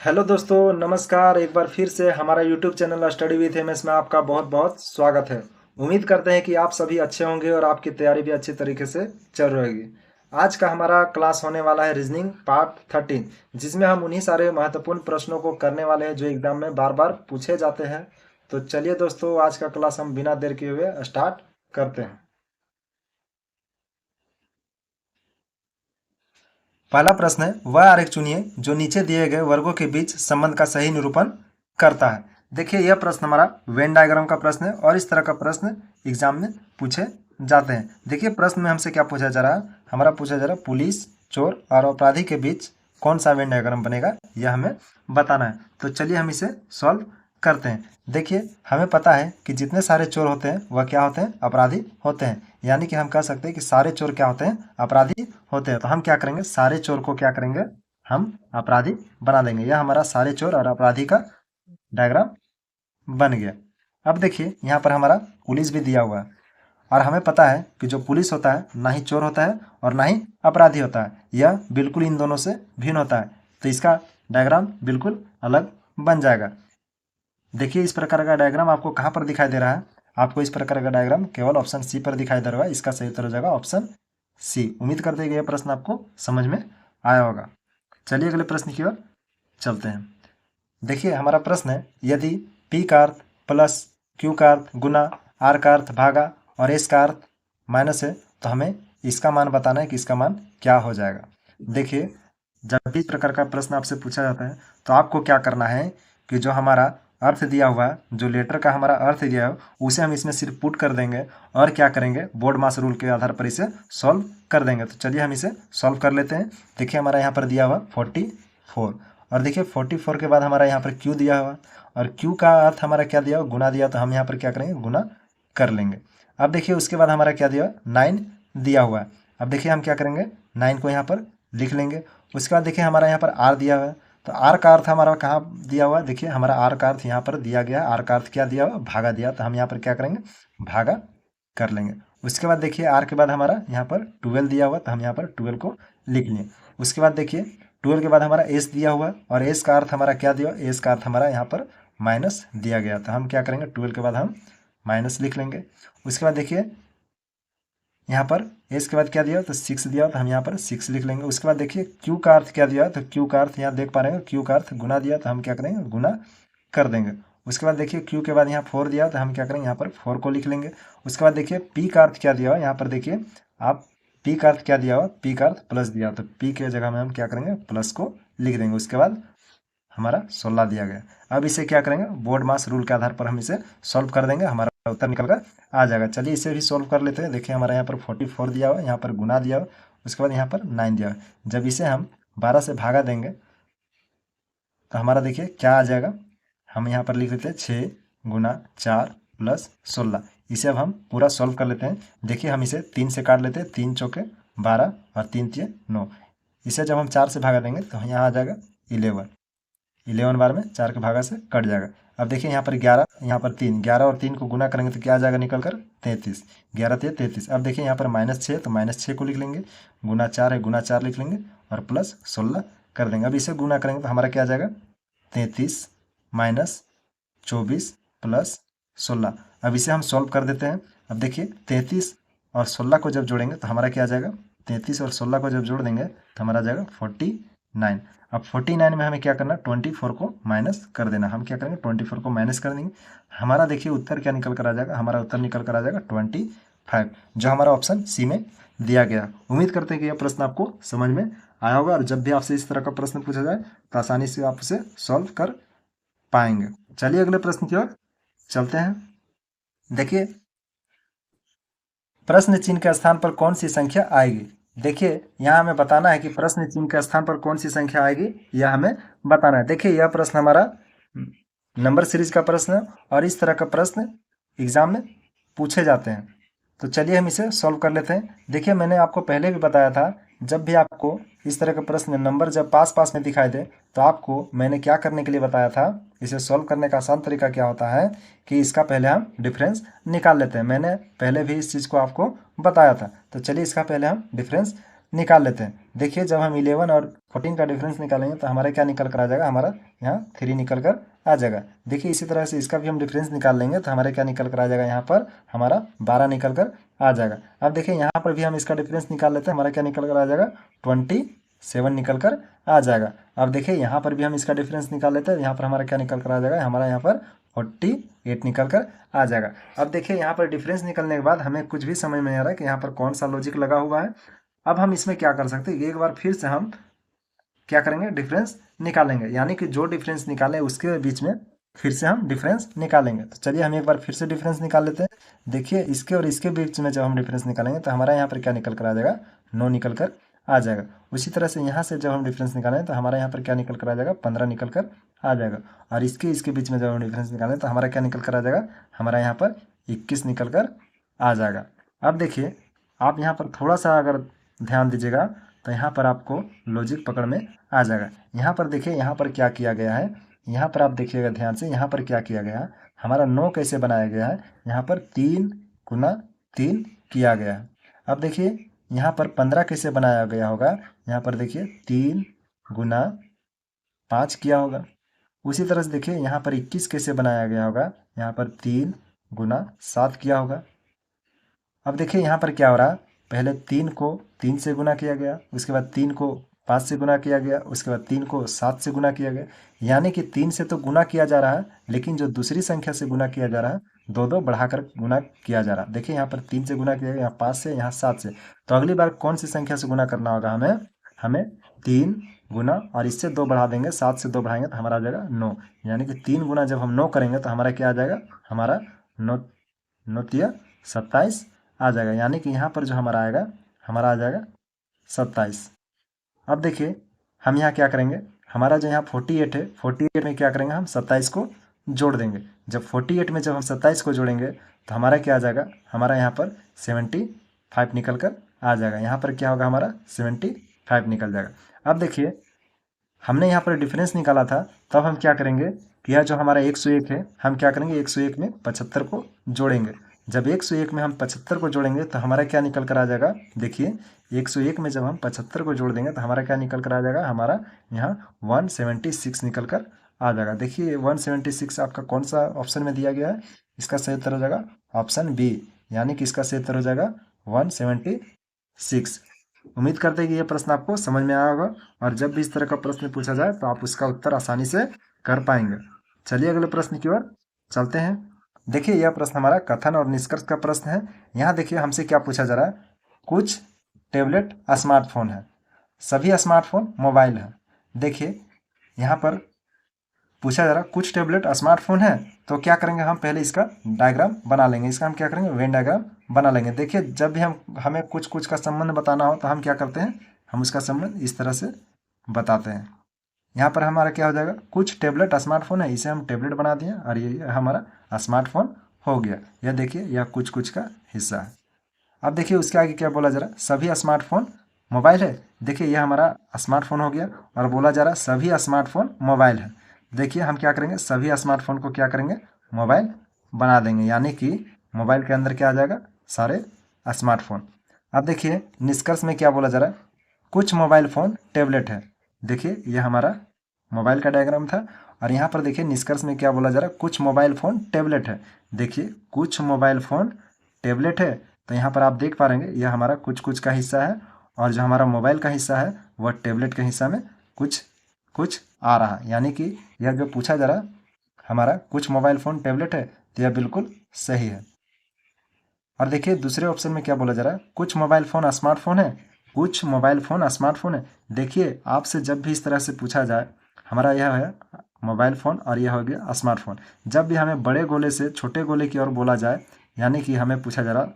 Hello दोस्तों, नमस्कार। एक बार फिर से हमारा YouTube channel study with MS में आपका बहुत बहुत स्वागत है। उम्मीद करते हैं कि आप सभी अच्छे होंगे और आपकी तैयारी भी अच्छी तरीके से चल रही है। आज का हमारा क्लास होने वाला है रीजनिंग पार्ट 13, जिसमें हम उन्हीं सारे महत्वपूर्ण प्रश्नों को करने वाले हैं जो एग्जाम में बार बार पूछे जाते हैं। तो चलिए दोस्तों, आज का क्लास हम बिना देर किए हुए स्टार्ट करते हैं। पहला प्रश्न है, वह आरेख चुनिए जो नीचे दिए गए वर्गों के बीच संबंध का सही निरूपण करता है। देखिए, यह प्रश्न हमारा वेन डायग्राम का प्रश्न है और इस तरह का प्रश्न एग्जाम में पूछे जाते हैं। देखिए, प्रश्न में हमसे क्या पूछा जा रहा है। हमारा पूछा जा रहा है पुलिस, चोर और अपराधी के बीच कौन सा वेन डायग्राम बनेगा, यह हमें बताना है। तो चलिए हम इसे सॉल्व करते हैं। देखिए, हमें पता है कि जितने सारे चोर होते हैं वह क्या होते हैं, अपराधी होते हैं। यानी कि हम कह सकते हैं कि सारे चोर क्या होते हैं, अपराधी होते हैं। तो हम क्या करेंगे, सारे चोर को क्या करेंगे, हम अपराधी बना देंगे। यह हमारा सारे चोर और अपराधी का डायग्राम बन गया। अब देखिए, यहाँ पर हमारा पुलिस भी दिया हुआ है और हमें पता है कि जो पुलिस होता है ना ही चोर होता है और ना ही अपराधी होता है। यह बिल्कुल इन दोनों से भिन्न होता है। तो इसका डायग्राम बिल्कुल अलग बन जाएगा। देखिए, इस प्रकार का डायग्राम आपको कहाँ पर दिखाई दे रहा है। आपको इस प्रकार का डायग्राम केवल ऑप्शन सी पर दिखाई दे रहा है। इसका सही उत्तर हो जाएगा ऑप्शन सी। उम्मीद करते हैं कि यह प्रश्न आपको समझ में आया होगा। चलिए अगले प्रश्न की ओर चलते हैं। देखिए, हमारा प्रश्न है, यदि पी का अर्थ प्लस, क्यू का अर्थ गुना, आर का अर्थ भागा और एस का अर्थ माइनस है, तो हमें इसका मान बताना है कि इसका मान क्या हो जाएगा। देखिए, जब भी इस प्रकार का प्रश्न आपसे पूछा जाता है तो आपको क्या करना है कि जो हमारा अर्थ दिया हुआ है, जो लेटर का हमारा अर्थ दिया है, उसे हम इसमें सिर्फ पुट कर देंगे और क्या करेंगे, बोर्ड मास रूल के आधार पर इसे सॉल्व कर देंगे। तो चलिए हम इसे सॉल्व कर लेते हैं। देखिए, हमारा यहाँ पर दिया हुआ 44 और देखिए 44 के बाद हमारा यहाँ पर क्यू दिया हुआ और क्यू का अर्थ हमारा क्या दिया हुआ, गुना दिया। तो हम यहाँ पर क्या करेंगे, गुना कर लेंगे। अब देखिए, उसके बाद हमारा क्या दिया, 9 दिया हुआ है। अब देखिए हम क्या करेंगे, 9 को यहाँ पर लिख लेंगे। उसके बाद देखिए हमारा यहाँ पर आर दिया हुआ है। तो आर का अर्थ हमारा कहाँ दिया हुआ है, देखिए हमारा आर का अर्थ यहाँ पर दिया गया है। आर का अर्थ क्या दिया हुआ, भागा दिया। तो हम यहाँ पर क्या करेंगे, भागा कर लेंगे। उसके बाद देखिए, आर के बाद हमारा यहाँ पर 12 दिया हुआ, तो हम यहाँ पर 12 को लिख लिए। उसके बाद देखिए 12 के बाद हमारा एस दिया हुआ और एस का अर्थ हमारा क्या दिया, एस का अर्थ हमारा यहाँ पर माइनस दिया गया। तो हम क्या करेंगे, 12 के बाद हम माइनस लिख लेंगे। उसके बाद देखिए यहाँ पर एस के बाद क्या दिया, तो 6 दिया, तो हम यहाँ पर 6 लिख लेंगे। उसके बाद देखिए क्यू का अर्थ क्या दिया, तो क्यू का अर्थ यहाँ देख पा रहे हैं, क्यू का अर्थ गुना दिया। तो हम क्या करेंगे, गुना कर देंगे। उसके बाद देखिए क्यू के बाद यहाँ 4 दिया, तो हम क्या करेंगे, यहाँ पर 4 को लिख लेंगे। उसके बाद देखिए पी का अर्थ क्या दिया हुआ, यहाँ पर देखिए आप पी का अर्थ क्या दिया हुआ, पी का अर्थ प्लस दिया, तो पी के जगह में हम क्या करेंगे, प्लस को लिख देंगे। उसके बाद हमारा 16 दिया गया। अब इसे क्या करेंगे, बोर्ड मास रूल के आधार पर हम इसे सॉल्व कर देंगे, हमारा उत्तर निकल कर आ जाएगा। चलिए इसे भी सॉल्व कर लेते हैं। देखिए हमारा यहाँ पर 44 दिया हुआ है, यहाँ पर गुना दिया हुआ, उसके बाद यहाँ पर 9 दिया हुआ। जब इसे हम 12 से भागा देंगे तो हमारा देखिए क्या आ जाएगा, हम यहाँ पर लिख लेते हैं 6 गुना 4 प्लस 16। इसे अब हम पूरा सॉल्व कर लेते हैं। देखिए हम इसे 3 से काट लेते हैं, 3 चौके 12 और 3 तिये 9। इसे जब हम 4 से भागा देंगे तो यहाँ आ जाएगा 11 बार में 4 के भागा से कट जाएगा। अब देखिए यहाँ पर 11, यहाँ पर 3, 11 और 3 को गुना करेंगे तो क्या आ जाएगा निकल कर, 33। 11 तिये 33। अब देखिए यहाँ पर -6, तो -6 को लिख लेंगे। गुना 4 है, गुना 4 लिख लेंगे और प्लस 16 कर देंगे। अब इसे गुना करेंगे तो हमारा क्या आ जाएगा, 33 माइनस 24 प्लस 16। अब इसे हम सॉल्व कर देते हैं। अब देखिए 33 और 16 को जब जोड़ेंगे तो हमारा क्या आ जाएगा, 33 और 16 को जब जोड़ देंगे तो हमारा आ जाएगा 49। अब 49 में हमें क्या करना, 24 को माइनस कर देना। हम क्या करेंगे, 24 को माइनस कर देंगे। हमारा देखिए उत्तर क्या निकल कर आ जाएगा, हमारा उत्तर निकल कर आ जाएगा 25, जो हमारा ऑप्शन सी में दिया गया। उम्मीद करते हैं कि यह प्रश्न आपको समझ में आया होगा और जब भी आपसे इस तरह का प्रश्न पूछा जाए तो आसानी से आप उसे सॉल्व कर पाएंगे। चलिए अगले प्रश्न की ओर चलते हैं। देखिए, प्रश्न चिन्ह के स्थान पर कौन सी संख्या आएगी। देखिए, यहाँ हमें बताना है कि प्रश्न चिन्ह के स्थान पर कौन सी संख्या आएगी, यह हमें बताना है। देखिए, यह प्रश्न हमारा नंबर सीरीज का प्रश्न है और इस तरह का प्रश्न एग्जाम में पूछे जाते हैं। तो चलिए हम इसे सॉल्व कर लेते हैं। देखिए, मैंने आपको पहले भी बताया था, जब भी आपको इस तरह का प्रश्न नंबर जब पास पास में दिखाई दे तो आपको मैंने क्या करने के लिए बताया था, इसे सॉल्व करने का आसान तरीका क्या होता है कि इसका पहले हम डिफरेंस निकाल लेते हैं। मैंने पहले भी इस चीज़ को आपको बताया था। तो चलिए इसका पहले हम डिफरेंस निकाल लेते हैं। देखिए जब हम 11 और 14 का डिफरेंस निकालेंगे तो हमारा क्या निकल कर आ जाएगा, हमारा यहाँ 3 निकल कर आ जाएगा। देखिए इसी तरह से इसका भी हम डिफरेंस निकाल लेंगे तो हमारे क्या निकल कर आ जाएगा, यहाँ पर हमारा 12 निकल कर आ जाएगा। अब देखिए यहाँ पर भी हम इसका डिफरेंस निकाल लेते हैं, हमारा क्या निकल कर आ जाएगा, 27 निकल कर आ जाएगा। अब देखिए यहाँ पर भी हम इसका डिफरेंस निकाल लेते हैं, यहाँ पर हमारा क्या निकल कर आ जाएगा, हमारा यहाँ पर 48 निकल कर आ जाएगा। अब देखिए यहाँ पर डिफरेंस निकलने के बाद हमें कुछ भी समझ में नहीं आ रहा है कि यहाँ पर कौन सा लॉजिक लगा हुआ है। अब हम इसमें क्या कर सकते हैं, एक बार फिर से हम क्या करेंगे, डिफरेंस निकालेंगे, यानी कि जो डिफरेंस निकाले उसके बीच में फिर से हम डिफरेंस निकालेंगे। तो चलिए हम एक बार फिर से डिफरेंस निकाल लेते हैं। देखिए इसके और इसके बीच में जब हम डिफरेंस निकालेंगे तो हमारा यहाँ पर क्या निकल कर आ जाएगा, 9 निकल कर आ जाएगा। उसी तरह से यहाँ से जब हम डिफरेंस निकालें तो हमारा यहाँ पर क्या निकल कर आ जाएगा, 15 निकल कर आ जाएगा। और इसके बीच में जब हम डिफरेंस निकालें तो हमारा क्या निकल कर आ जाएगा, हमारा यहाँ पर 21 निकल कर आ जाएगा। अब देखिए आप यहाँ पर थोड़ा सा अगर ध्यान दीजिएगा तो यहाँ पर आपको लॉजिक पकड़ में आ जाएगा। यहाँ पर देखिए यहाँ पर क्या किया गया है, यहाँ पर आप देखिएगा ध्यान से, यहाँ पर क्या किया गया है, हमारा 9 कैसे बनाया गया है, यहाँ पर 3 गुना 3 किया गया है। अब देखिए यहाँ पर 15 कैसे बनाया गया होगा, यहाँ पर देखिए 3 गुना 5 किया होगा। उसी तरह से देखिए यहाँ पर 21 कैसे बनाया गया होगा, यहाँ पर 3 गुना 7 किया होगा। अब देखिए यहाँ पर क्या हो रहा है, पहले 3 को 3 से गुना किया गया, उसके बाद 3 को 5 से गुना किया गया, उसके बाद 3 को 7 से गुना किया गया। यानी कि 3 से तो गुना किया जा रहा है, लेकिन जो दूसरी संख्या से गुना किया जा रहा है, दो दो बढ़ाकर गुना किया जा रहा है। देखिए यहाँ पर 3 से गुना किया गया, यहाँ 5 से, यहाँ 7 से। तो अगली बार कौन सी संख्या से गुना करना होगा हमें, हमें 3 गुना और इससे 2 बढ़ा देंगे, 7 से 2 बढ़ाएंगे तो हमारा आ जाएगा 9। यानी कि 3 गुना जब हम 9 करेंगे तो हमारा क्या आ जाएगा, हमारा 9 9 27 आ जाएगा। यानी कि यहाँ पर जो हमारा आएगा, हमारा आ जाएगा 27। अब देखिए हम यहाँ क्या करेंगे, हमारा जो यहाँ 48 है, 48 में क्या करेंगे, हम 27 को जोड़ देंगे। जब 48 में जब हम 27 को जोड़ेंगे तो हमारा क्या आ जाएगा, हमारा यहाँ पर 75 निकल कर आ जाएगा। यहाँ पर क्या होगा, हमारा 75 निकल जाएगा। अब देखिए हमने यहाँ पर डिफरेंस निकाला था, तब हम क्या करेंगे कि यह जो हमारा 101 है, हम क्या करेंगे 101 में 75 को जोड़ेंगे। जब 101 में हम 75 को जोड़ेंगे तो हमारा क्या निकल कर आ जाएगा, देखिए 101 में जब हम 75 को जोड़ देंगे तो हमारा क्या निकल कर आ जाएगा, हमारा यहाँ 176 निकल कर आ जाएगा। देखिए 176 आपका कौन सा ऑप्शन में दिया गया है, इसका सही उत्तर हो जाएगा ऑप्शन बी, यानी कि इसका सही उत्तर हो जाएगा 176। उम्मीद करते हैं कि यह प्रश्न आपको समझ में आया होगा और जब भी इस तरह का प्रश्न पूछा जाए तो आप उसका उत्तर आसानी से कर पाएंगे। चलिए अगले प्रश्न की ओर चलते हैं। देखिए यह प्रश्न हमारा कथन और निष्कर्ष का प्रश्न है। यहाँ देखिए हमसे क्या पूछा जा रहा है, कुछ टैबलेट स्मार्टफोन है, सभी स्मार्टफोन मोबाइल है। देखिए यहाँ पर पूछा जा रहा है कुछ टैबलेट स्मार्टफोन है, तो क्या करेंगे, हम पहले इसका डायग्राम बना लेंगे। इसका हम क्या करेंगे, वेन डायग्राम बना लेंगे। देखिए जब भी हमें कुछ कुछ का संबंध बताना हो तो हम क्या करते हैं, हम उसका संबंध इस तरह से बताते हैं। यहाँ पर हमारा क्या हो जाएगा, कुछ टैबलेट स्मार्टफोन है, इसे हम टैबलेट बना दिए और ये हमारा स्मार्टफोन हो गया। यह देखिए यह कुछ कुछ का हिस्सा है। अब देखिए उसके आगे क्या बोला जा रहा है, सभी स्मार्टफोन मोबाइल है। देखिए यह हमारा स्मार्टफोन हो गया और बोला जा रहा है सभी स्मार्टफोन मोबाइल है। देखिए हम क्या करेंगे, सभी स्मार्टफोन को क्या करेंगे, मोबाइल बना देंगे, यानी कि मोबाइल के अंदर क्या आ जाएगा, सारे स्मार्टफोन। अब देखिए निष्कर्ष में क्या बोला जा रहा है, कुछ मोबाइल फ़ोन टैबलेट है। देखिए यह हमारा मोबाइल का डायग्राम था और यहाँ पर देखिए निष्कर्ष में क्या बोला जा रहा है, कुछ मोबाइल फ़ोन टैबलेट है। देखिए कुछ मोबाइल फ़ोन टैबलेट है, तो यहाँ पर आप देख पा रहे हैं यह हमारा कुछ कुछ का हिस्सा है और जो हमारा मोबाइल का हिस्सा है वह टैबलेट के हिस्सा में कुछ कुछ आ रहा है। यानी कि यह जो पूछा जा रहा हमारा कुछ मोबाइल फ़ोन टैबलेट है, तो यह बिल्कुल सही है। और देखिए दूसरे ऑप्शन में क्या बोला जा रहा है, कुछ मोबाइल फ़ोन स्मार्टफोन है, कुछ मोबाइल फ़ोन स्मार्टफोन है। देखिए आपसे जब भी इस तरह से पूछा जाए, हमारा यह है मोबाइल फ़ोन और यह हो गया स्मार्टफोन। जब भी हमें बड़े गोले से छोटे गोले की ओर बोला जाए, यानी कि हमें पूछा जा रहा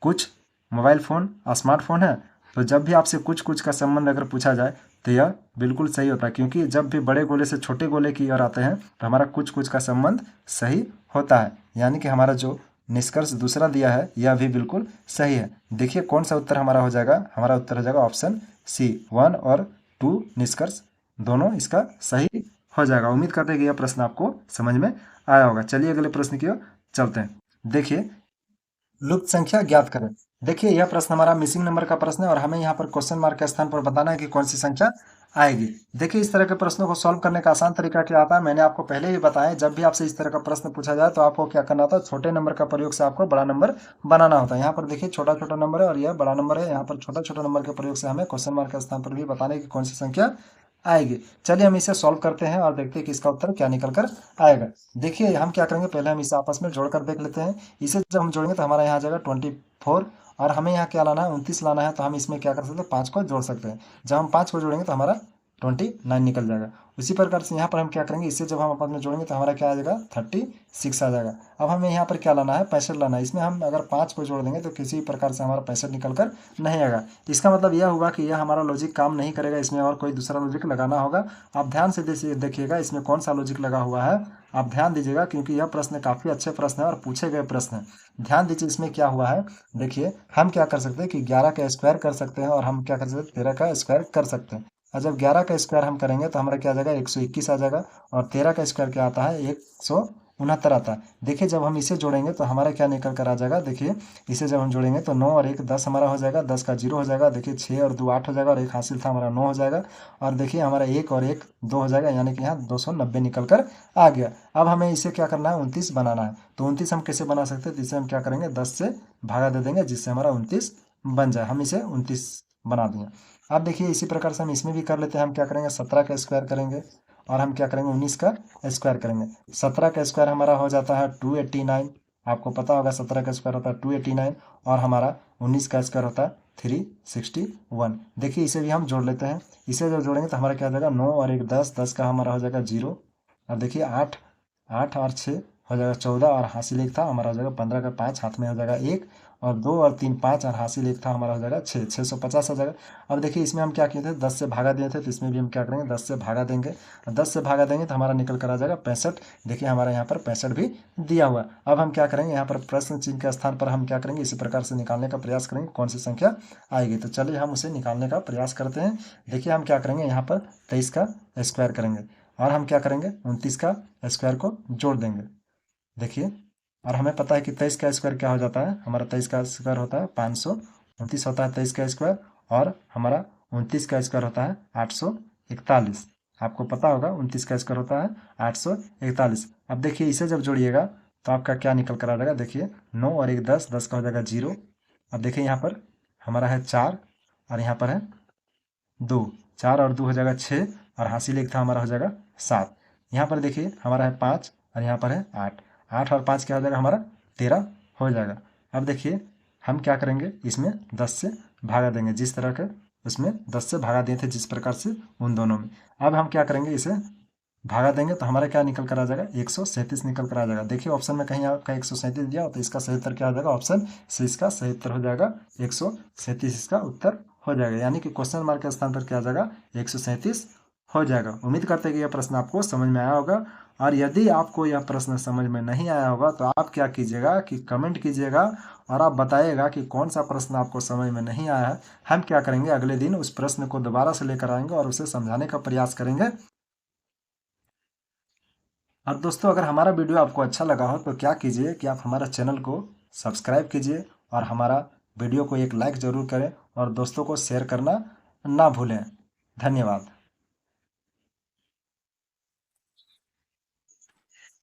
कुछ मोबाइल फ़ोन स्मार्टफोन है, तो जब भी आपसे कुछ कुछ का संबंध अगर पूछा जाए तो यह बिल्कुल सही होता है, क्योंकि जब भी बड़े गोले से छोटे गोले की ओर आते हैं तो हमारा कुछ कुछ का संबंध सही होता है। यानी कि हमारा जो निष्कर्ष दूसरा दिया है यह भी बिल्कुल सही है। देखिए कौन सा उत्तर हमारा हो जाएगा, हमारा उत्तर हो जाएगा ऑप्शन सी, 1 और 2 निष्कर्ष दोनों इसका सही हो जाएगा। उम्मीद करते हैं कि यह प्रश्न आपको समझ में आया होगा। चलिए अगले प्रश्न की ओर चलते हैं। देखिए लुप्त संख्या ज्ञात करें। देखिए यह प्रश्न हमारा मिसिंग नंबर का प्रश्न है और हमें यहाँ पर क्वेश्चन मार्क के स्थान पर बताना है कि कौन सी संख्या आएगी। देखिए इस तरह के प्रश्नों को सॉल्व करने का आसान तरीका क्या आता है, मैंने आपको पहले ही बताया। जब भी आपसे इस तरह का प्रश्न पूछा जाए तो आपको क्या करना होता है, छोटे नंबर का प्रयोग से आपको बड़ा नंबर बनाना होता है। यहाँ पर देखिए छोटा छोटा नंबर है और यह बड़ा नंबर है। यहाँ पर छोटा छोटा नंबर के प्रयोग से हमें क्वेश्चन मार्क के स्थान पर भी बताने की कौन सी संख्या आएगी। चलिए हम इसे सॉल्व करते हैं और देखते हैं कि इसका उत्तर क्या निकल कर आएगा। देखिए हम क्या करेंगे, पहले हम इसे आपस में जोड़कर देख लेते हैं। इसे जब हम जोड़ेंगे तो हमारा यहाँ आ जाएगा 24 और हमें यहाँ क्या लाना है, 29 लाना है। तो हम इसमें क्या कर सकते हैं, 5 को जोड़ सकते हैं। जब हम 5 को जोड़ेंगे तो हमारा 29 निकल जाएगा। उसी प्रकार से यहाँ पर हम क्या करेंगे, इससे जब हम आपस में जोड़ेंगे तो हमारा क्या आ जाएगा, 36 आ जाएगा। अब हमें यहाँ पर क्या लाना है, 65 लाना है। इसमें हम अगर 5 को जोड़ देंगे तो किसी प्रकार से हमारा 65 निकल कर नहीं आएगा। इसका मतलब यह हुआ कि यह हमारा लॉजिक काम नहीं करेगा, इसमें और कोई दूसरा लॉजिक लगाना होगा। आप ध्यान से देखिएगा इसमें कौन सा लॉजिक लगा हुआ है, आप ध्यान दीजिएगा क्योंकि यह प्रश्न काफ़ी अच्छे प्रश्न है और पूछे गए प्रश्न है। ध्यान दीजिए इसमें क्या हुआ है। देखिए हम क्या कर सकते हैं कि 11 का स्क्वायर कर सकते हैं और हम क्या कर सकते हैं, 13 का स्क्वायर कर सकते हैं। और जब 11 का स्क्वायर हम करेंगे तो हमारा क्या आ जाएगा, 121 आ जाएगा। और 13 का स्क्वायर क्या आता है, 169 आता है। देखिए जब हम इसे जोड़ेंगे तो हमारा क्या निकल कर आ जाएगा। देखिए इसे जब हम जोड़ेंगे तो 9 और 1 10 हमारा हो जाएगा, 10 का 0 हो जाएगा। देखिए 6 और 2 8 हो जाएगा और 1 हासिल था हमारा 9 हो जाएगा। और देखिए हमारा 1 और 1 2 हो जाएगा, यानी कि यहाँ 290 निकल कर आ गया। अब हमें इसे क्या करना है, 29 बनाना है। तो 29 हम कैसे बना सकते हैं, तो इसे हम क्या करेंगे, 10 से भागा दे देंगे जिससे हमारा 29 बन जाए। हम इसे 29 बना दिए। अब देखिए इसी प्रकार से हम इसमें भी कर लेते हैं। हम क्या करेंगे, 17 का स्क्वायर करेंगे और हम क्या करेंगे, 19 का स्क्वायर करेंगे। 17 का स्क्वायर हमारा हो जाता है 289। आपको पता होगा 17 का स्क्वायर होता है 289 और हमारा 19 का स्क्वायर होता है 361। देखिए इसे भी हम जोड़ लेते हैं। इसे जब जोड़ेंगे तो हमारा क्या हो जाएगा, 9 और 1 10, 10 का हमारा हो जाएगा 0। और देखिए 8 8 और 6 हो जाएगा 14 और हासिल 1 था हमारा हो जाएगा 15 का 5 हाथ में हो जाएगा 1 और 2 और 3 5 और हासिल 1 था हमारा हो जाएगा 6 650 हो जाएगा। अब देखिए इसमें हम क्या किए थे, 10 से भागा दिए थे, तो इसमें भी हम क्या करेंगे, 10 से भागा देंगे। 10 से भागा देंगे तो हमारा निकल कर आ जाएगा 65। देखिए हमारा यहाँ पर 65 भी दिया हुआ। अब हम क्या करेंगे, यहाँ पर प्रश्न चिन्ह के स्थान पर हम क्या करेंगे, इसी प्रकार से निकालने का प्रयास करेंगे कौन सी संख्या आएगी। तो चलिए हम उसे निकालने का प्रयास करते हैं। देखिए हम क्या करेंगे, यहाँ पर 23 का स्क्वायर करेंगे और हम क्या करेंगे, 29 का स्क्वायर को जोड़ देंगे। देखिए और हमें पता है कि 23 का स्क्वायर क्या हो जाता है, हमारा 23 का स्क्वायर होता है 529 होता है 23 का स्क्वायर। और हमारा 29 का स्क्वायर होता है 841। आपको पता होगा 29 का स्क्वायर होता है 841। अब देखिए इसे जब जोड़िएगा तो आपका क्या निकल कर आ जाएगा। देखिए 9 और 1 10, 10 का हो जाएगा 0। अब देखिए यहाँ पर हमारा है 4 और यहाँ पर है 2, 4 और 2 हो जाएगा 6 और हासिल 1 था हमारा हो जाएगा 7। यहाँ पर देखिए हमारा है 5 और यहाँ पर है 8, 8 और 5 क्या हो जाएगा हमारा 13 हो जाएगा। अब देखिए हम क्या करेंगे, इसमें 10 से भागा देंगे, जिस तरह के उसमें 10 से भागा दिए थे जिस प्रकार से उन दोनों में। अब हम क्या करेंगे, इसे भागा देंगे तो हमारा क्या निकल कर आ जाएगा, 137 निकल कर आ जाएगा। देखिए ऑप्शन में कहीं आपका 137 दिया हो तो इसका सही उत्तर क्या हो जाएगा, ऑप्शन सी इसका सही उत्तर हो जाएगा। 137 इसका उत्तर हो जाएगा, यानी कि क्वेश्चन मार्क के स्थान पर क्या आ जाएगा, 137 हो जाएगा। उम्मीद करते हैं कि यह प्रश्न आपको समझ में आया होगा। और यदि आपको यह प्रश्न समझ में नहीं आया होगा तो आप क्या कीजिएगा कि कमेंट कीजिएगा और आप बताइएगा कि कौन सा प्रश्न आपको समझ में नहीं आया है। हम क्या करेंगे, अगले दिन उस प्रश्न को दोबारा से लेकर आएंगे और उसे समझाने का प्रयास करेंगे। और दोस्तों अगर हमारा वीडियो आपको अच्छा लगा हो तो क्या कीजिए कि आप हमारा चैनल को सब्सक्राइब कीजिए और हमारा वीडियो को एक लाइक ज़रूर करें और दोस्तों को शेयर करना ना भूलें। धन्यवाद।